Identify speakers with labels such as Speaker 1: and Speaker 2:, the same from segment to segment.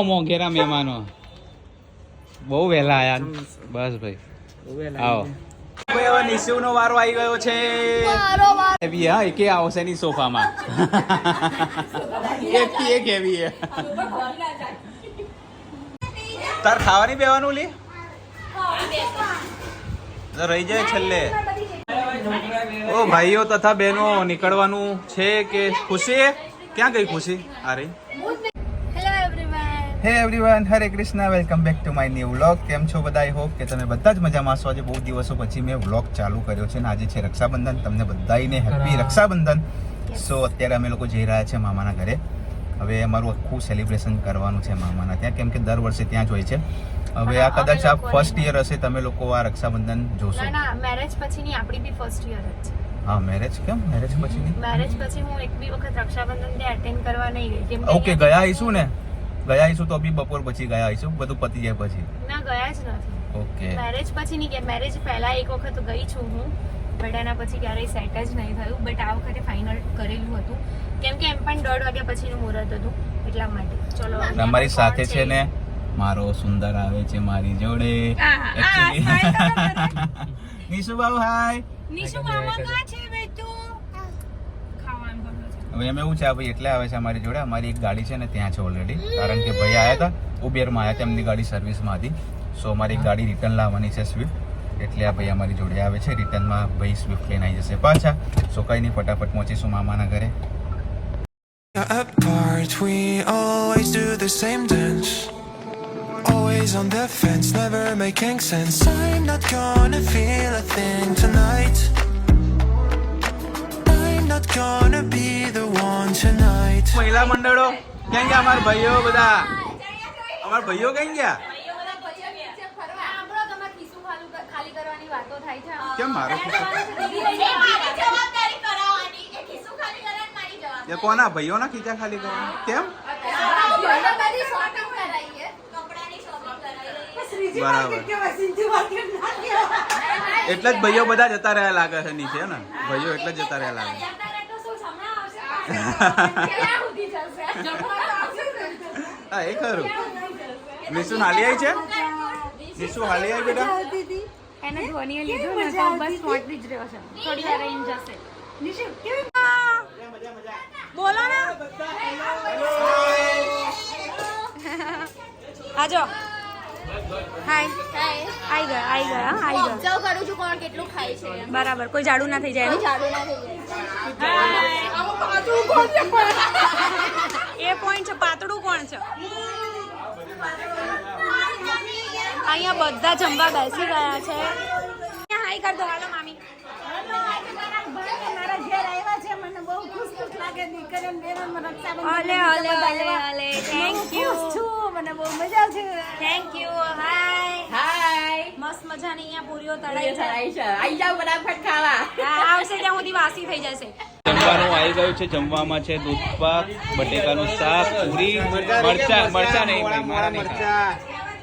Speaker 1: મોંઘેરા મહેમાનો બહુ વહેલા આયા. બસ ભાઈ આવો ભાઈ. હવે નિશુનો વારો આવી ગયો છે. હેવી હા એકે આવશે ની સોફામાં. એક હેવી હે. તાર ખાવાની બેવાનું લી રહી જાય છેલ્લે. ઓ ભાઈઓ તથા બહેનો નીકળવાનું છે કે ખુશી ક્યાં ગઈ ખુશી? આ રહી. હે everyone, Hare Krishna, welcome back to my new vlog. કેમ છો બધા? આઈ હોપ કે તમે બધા જ મજામાં છો. આજે બહુ દિવસો પછી મેં વ્લોગ ચાલુ કર્યો છે ને આજે છે રક્ષાબંધન. તમને બધાને હેપી રક્ષાબંધન. સો અત્યારે અમે લોકો જઈ રહ્યા છે મામાના ઘરે. હવે અમારું આખું સેલિબ્રેશન કરવાનું છે મામાના ત્યાં, કેમ કે દર વર્ષે ત્યાં જ હોય છે. હવે આ કદાચ આ ફર્સ્ટ યર હશે તમે લોકો આ રક્ષાબંધન જોશો.
Speaker 2: ના, મેરેજ પછીની આપણી બી ફર્સ્ટ યર જ છે.
Speaker 1: હા, મેરેજ કેમ? મેરેજ પછીની?
Speaker 2: મેરેજ પછી હું એક બી વખત રક્ષાબંધન ને અટેન્ડ કરવા નહીં ગઈ. કેમ
Speaker 1: ઓકે, ગયા આવીશું ને? ગયા આવીશું તો બી બપોર પછી ગયા આવીશું, બધું પતી જાય પછી.
Speaker 2: ના, ગયા જ નથી.
Speaker 1: ઓકે,
Speaker 2: મેરેજ પછી નહીં કે મેરેજ પહેલા એક વખત ગઈ છું હું, બટ એના પછી ક્યારેય સેટ જ નહીં થયું. બટ આ વખતે ફાઇનલ કરેલું હતું, કેમ કે એમ પણ 1:30 વાગ્યા પછીનું મુહૂર્ત હતું એટલા માટે. ચલો
Speaker 1: અમારી સાથે છે ને મારો સુંદર આવે છે મારી જોડે. નિશુ બાબુ હાય.
Speaker 2: નિશુ મામા ક્યાં છે બે તું? ખાવાનું બનવું છે.
Speaker 1: હવે એમ એવું છે ભાઈ એટલે આવે છે અમારી જોડે. અમારી એક ગાડી છે ને ત્યાં છે ઓલરેડી, કારણ કે ભાઈ આવ્યા હતા ઉબેરમાં આવ્યા હતા, એમની ગાડી સર્વિસમાં હતી. સો અમારી એક ગાડી રિટર્ન લાવવાની છે સ્વિફ્ટ, એટલે આ ભાઈ અમારી જોડે આવે છે. રિટર્નમાં ભાઈ સ્વિફ્ટ લઈને આવી જશે પાછા. સો કઈ નહીં, ફટાફટ પહોંચીશું મામાના ઘરે.
Speaker 3: Apart, we always do the same dance. Always on the fence, never making sense. I'm not gonna feel a thing tonight. I'm not gonna be the one tonight.
Speaker 1: મહિલા મંડળો ક્યાં ગયા? અમારા ભાઈઓ બધા, અમારા ભાઈઓ ક્યાં ગયા? કેમ મારો કોના ભાઈઓના ખીચા ખાલી કરવા? કેમ? બરાબર, એટલે જ ભાઈઓ બધા જતા રહ્યા લાગે છે નીચે ને. ભાઈઓ એટલે જ જતા રહ્યા લાગે. હા, એ ખરું. નિશુ હાલી આવી છે? નિશુ હાલી આવી બેટા?
Speaker 2: એને ધોનીએ લીધું ને તો બસ પહોંચી જ રહ્યો છે. થોડી વાર રહીને જશે. નિશુ કેવી બોલો ને. આજો હાય આઈ ગયા. ઓબ્ઝર્વ કરું છું કોણ કેટલું ખાય છે. બરાબર, કોઈ જાડું ના થઈ જાય. એ પોઈન્ટ છે. પાતળું કોણ છે? અહીંયા બધા જમવા બેસી ગયા છે. હાય કર દો. હાલો મામી. Thank you. મને બહુ મજા છે. Thank you. હાય. મસ્ત મજાની અહીંયા પૂરીઓ તળાઈ છે. આઈ જાવ ફટાફટ ખાવા. આવશે ત્યાં સુધી વાસી થઈ જશે.
Speaker 1: જમવાનું આવી ગયું છે. જમવામાં છે દૂધ પાક, બટેકાનું શાક, પૂરી, મરચા નહીં ભાઈ, મારા નહીં.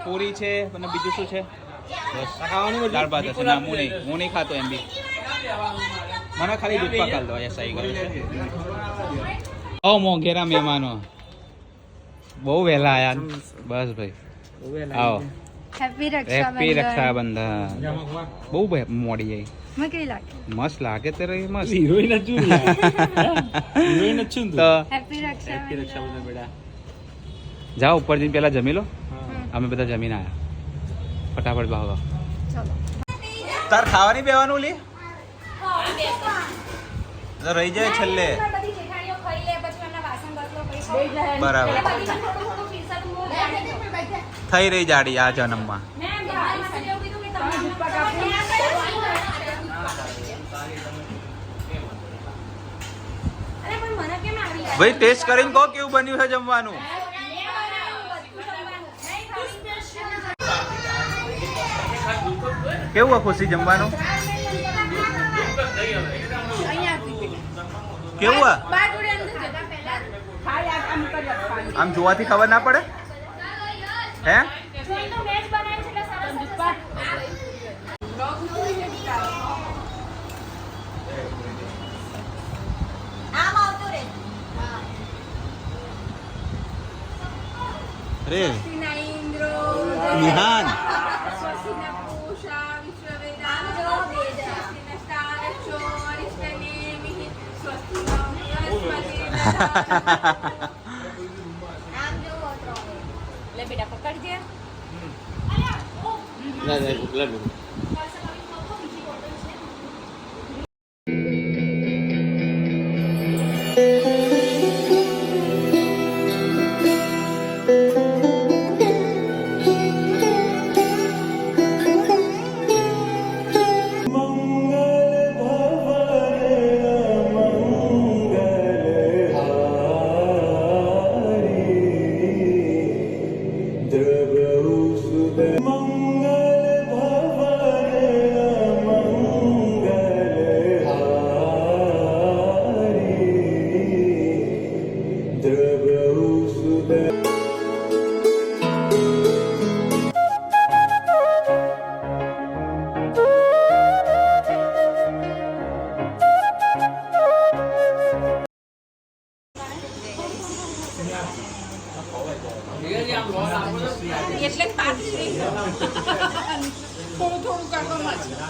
Speaker 1: પૂરી છે અને બીજું શું છે? બસ દાળ ભાત હશે. ના, હું નહીં ખાતો એમ બી. મને ખાલી દૂધ પાક હાલ દો. યસ, આવી ગયું છે. આવો મોંઘેરા મહેમાનો બહુ વહેલા આયા. બસ ભાઈ આવો.
Speaker 2: હેપી
Speaker 1: રક્ષાબંધન. બહુ મોડી જાય.
Speaker 2: મને કેવી લાગે?
Speaker 1: મસ્ત લાગે ત્યારે મસ્ત.
Speaker 4: હિરોઈન જ છું. હિરોઈન જ છું
Speaker 1: તો
Speaker 2: હેપી રક્ષાબંધન
Speaker 4: બેટા.
Speaker 1: જાઓ ઉપર જઈને પેલા જમી લો. અમે બધા જમીને આવ્યા. ફટાફટ ભાગો.
Speaker 2: ચલો.
Speaker 1: તાર ખાવાની બેવાનું લી રહી જાય છેલ્લે. બરાબર, થઈ રહી જાડી આ જન્મમાં. ભાઈ ટેસ્ટ કરીને કહો કેવું બન્યું છે જમવાનું. કેવું ખુશી જમવાનું? કેવું? આમ જોવાથી ખબર ના પડે હે? રે
Speaker 2: સ્વસ્તિના ઇન્દ્રો
Speaker 1: નિહાન
Speaker 2: સ્વસ્તિના પૂષા વિશ્વવેદાંતો સ્વસ્તિના તારકો અરિષ્ટનેમિ સ્વસ્તિના લે બેટા પકડજે એટલે પાતળી થોડું થોડું કરવામાં છે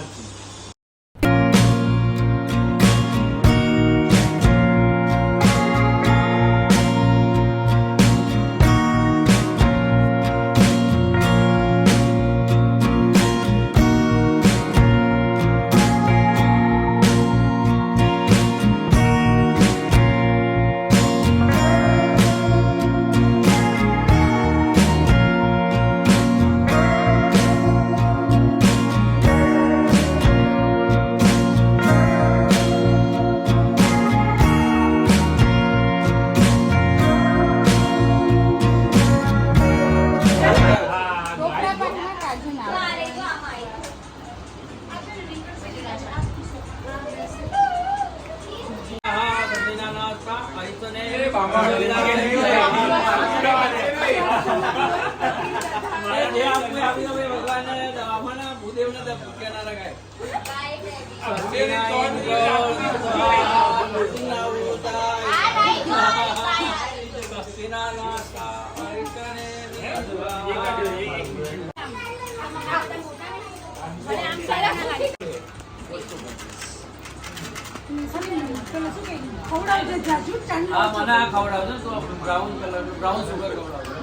Speaker 5: brown colour brown sugar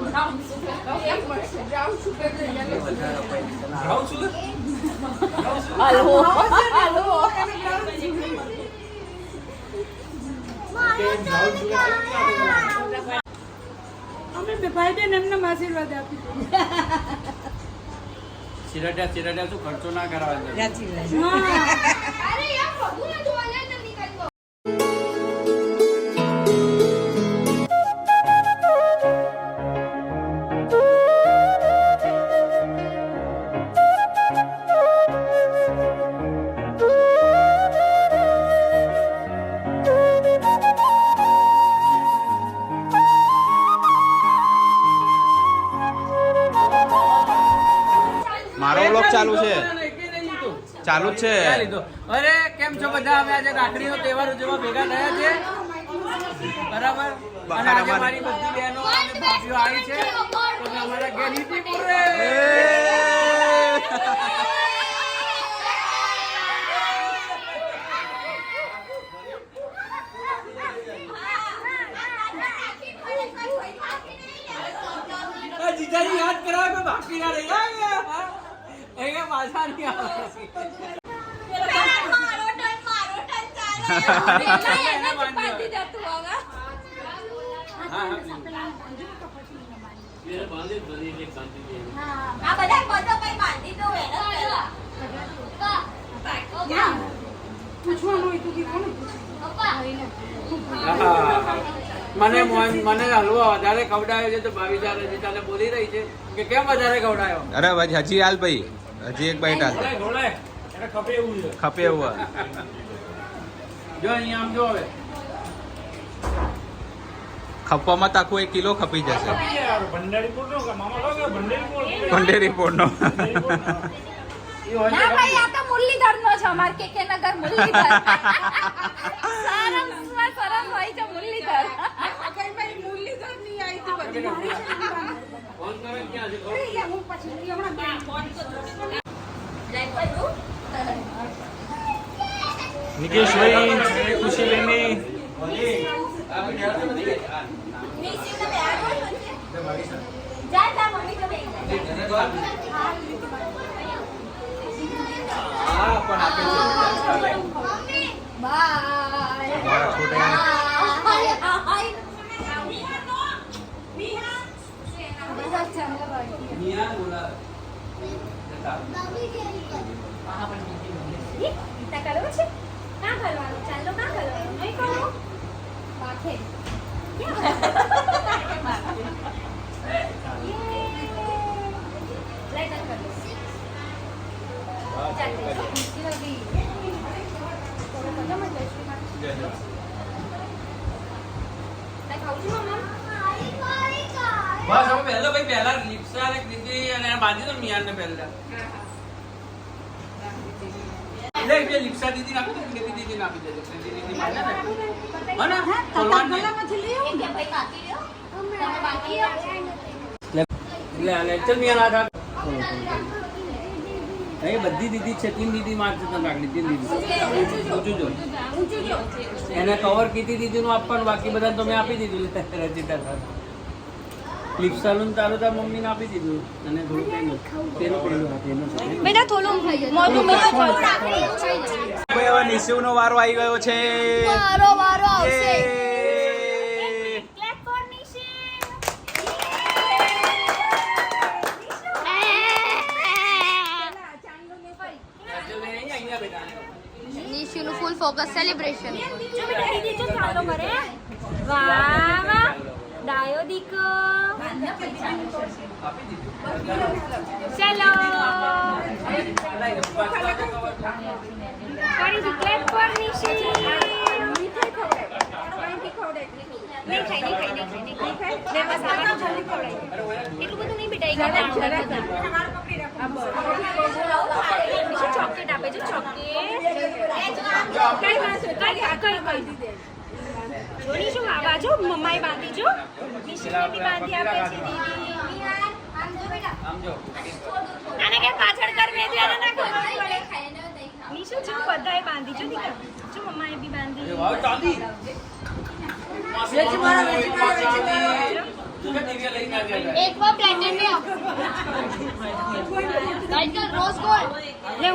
Speaker 5: brown sugar
Speaker 6: અમે બે ભાઈ બેન એમને આશીર્વાદ આપી
Speaker 5: ચિરટિયા શું ખર્ચો ના કરાવે
Speaker 1: મારો વ્લોગ ચાલુ છે ચાલુ જ છે
Speaker 5: અરે કેમ છો બધા અમે આજે રાખડીનો તહેવાર ઉજવવા ભેગા થયા છે બરાબર અને આજે મારી બધી બહેનો અને ભાભીઓ આવી છે તો અમે અમારા ઘેર નીતિપુર જીજાજી યાદ કરાવે કોઈ બાકી ના રહી અહીંયા પાછા નહીં આવે મને હલવો વધારે ખવડાવ્યો છે તો ભાવી તને બોલી રહી છે કે કેમ વધારે ખવડાયો
Speaker 1: અરે ભાઈ હજી હાલ ભાઈ હજી એક બાઈટ હાલ ખપે એવું
Speaker 5: જો અહીંયા આમ જો હવે
Speaker 1: ખપવામાં તો આખું 1 કિલો ખપી જશે ભંડેરીપોળનો
Speaker 2: ના ભાઈ આ તો મુરલીધરનો છે અમાર કે નગર મુરલીધર સરસ હોય છે મુરલીધર કઈ ભાઈ મુરલીધર ની આવી હતી બધી
Speaker 4: નિકેશભાઈ, ખુશીબેનની
Speaker 5: બસ હવે પહેલો ભાઈ પહેલા લિપ્સા ને દીદી અને બાંધી દો મિયાન ને પહેલા લે બે લિપ્સા દીદી નાખી દો દીદી દીદી નાખી દેજો દીદી બાંધે ને હા ખોલવાનું લે લે ચલ મિયાન આ એ બધી દીદી છે તીન દીદી મારશે તમે રાખડી તીન દીદી જો એને કવર કીધી દીદી નું આપવાનું બાકી બધા તો મેં આપી દીધું રજીતા લિપ્સાનું તારું તાર મમ્મીને આપી દીધું અને થોડું પેલું
Speaker 2: બેટા થોડું મોટું
Speaker 1: હવે નિશુનો વારો આવી ગયો છે.
Speaker 2: વારો આવશે.
Speaker 7: નિશુનું ફૂલ ફોકસ સેલિબ્રેશન.
Speaker 2: વાહ વાહ ડાયો દીકો. ચલો ફરીથી ક્લેપ પર નિશી. નહીં ખાઈ બે બસ આમાં જલ્દી ખવડાવી. એટલું બધું નહીં બેટા ચોકલેટ આપે છે ચોકલેટ. જોડી શું આવા જો મમ્માએ બાંધી જો નિશીને બી બાંધી આપે છે દીદી. આને કે પાછળ કર મેં આને ના ખબર પડે. નિશુ જો બધાએ બાંધી જો દીકરા જો મમ્માએ બી બાંધી.
Speaker 5: વાવ ચાંદી
Speaker 7: એક વાર પ્લેટેડ में गाइस रोज गोल्ड
Speaker 2: લે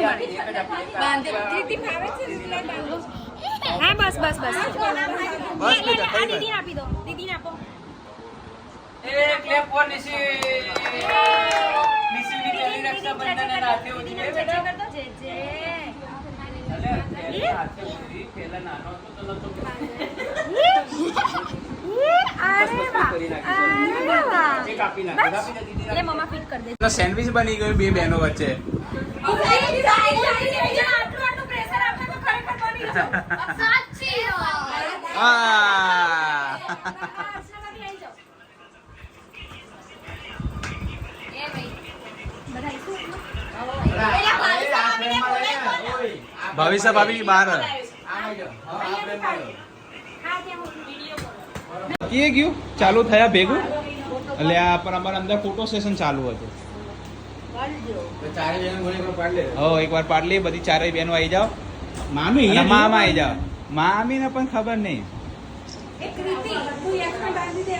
Speaker 2: બાંધે દીદી ભાવે છે એટલે બાંધો. હા બસ બસ બસ લે આ દીદીને આપી દો. દીદીને આપો.
Speaker 5: એ ક્લેપ પર નિશી નિશીની પહેલી રક્ષાબંધન અને હાથે ઉડી ગઈ બેટા
Speaker 2: કર દો જે જે.
Speaker 5: અલે પહેલા હાથે ઉડી પહેલા નાનો હતો તો નતો
Speaker 2: અરે વાહ અરે વાહ.
Speaker 5: જે કાપી નાખી દે દીદી
Speaker 2: લે મમ્મા ફિટ કર દે.
Speaker 1: સેન્ડવિચ બની ગયું બે બહેનો વચ્ચે.
Speaker 2: આટલું પ્રેશર આપે તો ખરેખર બની જાવ.
Speaker 7: સાચી
Speaker 1: આ ભવિષ્ય ભાભી બહાર એ ગયું ચાલુ થયા ભેગું એટલે આ પર અમારા અંદર ફોટો સેશન ચાલુ હતું. હો એકવાર પાડ લે બધી ચારેય બહેનો આવી જાઓ.
Speaker 4: મામી
Speaker 1: અને મામા આવી જાઓ. મામીને પણ ખબર નહીં.
Speaker 2: એક રીતિ તું એકને બાંધી દે.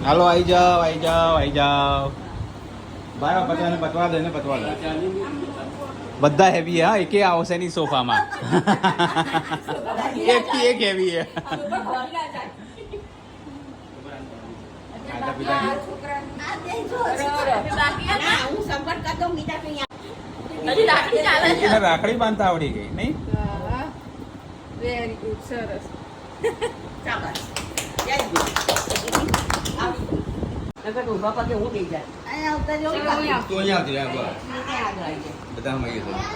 Speaker 1: હાલો આવી જાઓ આવી જાઓ આવી જાઓ. બારા બધાને બતવા દે ને બતવા દે. બધા હેવી હા એકે આવશે નહીં સોફામાં. એક થી એક હેવી હે. રાખડી બાંધતા આવડી ગઈ નહીં.
Speaker 6: વેરી ગુડ સરસ.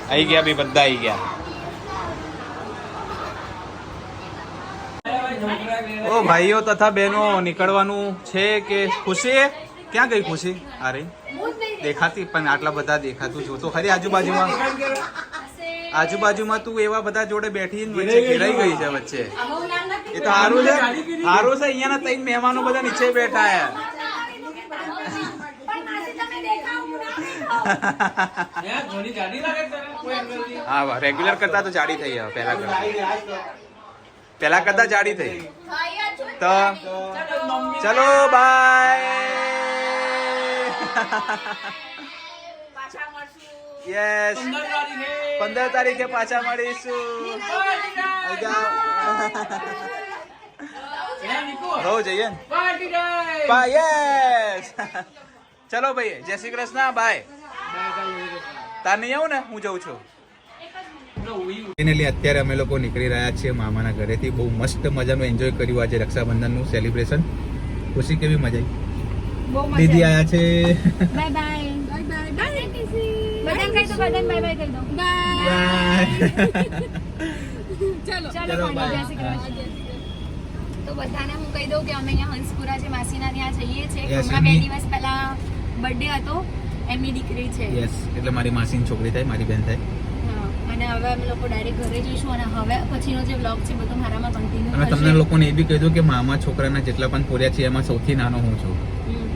Speaker 1: આવી ગયા બી બધા આવી ગયા. ઓ ભાઈઓ તથા બહેનો નીકળવાનું છે કે ખુશી ક્યાં ગઈ ખુશી? અરે દેખાતી પણ આટલા બધા દેખાતું જો તો ખરી આજુબાજુમાં. આજુબાજુમાં તું એવા બધા જોડે બેઠી ને વચ્ચે ઘેરાઈ ગઈ છે વચ્ચે. એ તો સારું છે, સારું છે. અહીંયાના 3 મહેમાનો બધા નીચે બેઠા છે. હા, રેગ્યુલર કરતા તો જાડી થઈ હવે પહેલા કરતા જાડી થઈ. તો ચલો બાય. યસ, 15 તારીખે પાછા મળીશું. હો જઈએ ને. યસ. ચલો ભાઈ, જય શ્રી કૃષ્ણ. બાય. તાર નહીં આવું ને, હું જઉં છું. ફાઇનલી અત્યારે અમે લોકો નીકળી રહ્યા છીએ મામાના ઘરેથી. બહુ મસ્ત મજાનું એન્જોય કર્યું આજે રક્ષાબંધનનું સેલિબ્રેશન. ખુશી કેવી મજા આવી? દીદી આયા છે.
Speaker 2: Bye bye bye bye bye. બધાને કહી દો, બધાને બાય બાય કહી દો.
Speaker 1: બાય.
Speaker 2: ચલો જય શ્રી કૃષ્ણ. તો બધાને હું કહી દઉં કે અમે અહીંયા હંસપુરા જે માસીના ત્યાં જઈએ છીએ.
Speaker 1: Yes,
Speaker 2: હમણાં 2 દિવસ પહેલા બર્થડે હતો, એમની દીકરી છે.
Speaker 1: યસ, એટલે મારી માસીની છોકરી થાય, મારી બેન થાય.
Speaker 2: હા, અને હવે અમે લોકો ડાયરેક્ટ ઘરે જઈશું અને હવે પછીનો જે વ્લોગ છે બધો મારામાં કન્ટિન્યુ
Speaker 1: અને તમને
Speaker 2: થશે.
Speaker 1: લોકોને એ બી કહી દઉં કે મામા છોકરાના જેટલા પણ પોર્યા છે એમાં સૌથી નાનો હું છું.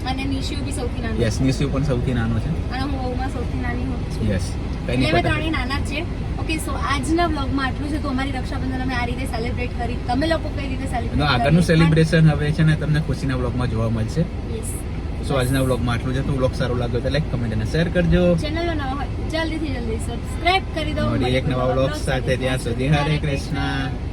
Speaker 2: અને નિશુ બી સૌથી નાનો
Speaker 1: યસ, નિશુ પણ સૌથી નાનો છે.
Speaker 2: અને હું વહુમાં સૌથી નાની હું છું.
Speaker 1: યસ, કઈ
Speaker 2: અમે
Speaker 1: નહીં.
Speaker 2: ત્રણેય નાના જ છે. ઓકે, સો આજના વ્લોગમાં આટલું છે. તો અમારી રક્ષાબંધન અમે આ રીતે સેલિબ્રેટ કરી. તમે લોકો કઈ રીતે સેલિબ્રેટ કરી?
Speaker 1: આગળનું સેલિબ્રેશન હવે છે ને તમને ખુશીના વ્લોગમાં જોવા મળશે.
Speaker 2: યસ.
Speaker 1: સો આજના વ્લોગમાં આટલું છે. તો વ્લોગ સારો લાગ્યો તો લાઈક, કમેન્ટ અને શેર કરજો.
Speaker 2: ચેનલનો નવો હોય જલ્દીથી જલ્દી સબસ્ક્રાઇબ કરી દો.
Speaker 1: મળીએ એક નવા વ્લોગ સાથે. ત્યાં સુધી હરે કૃષ્ણ.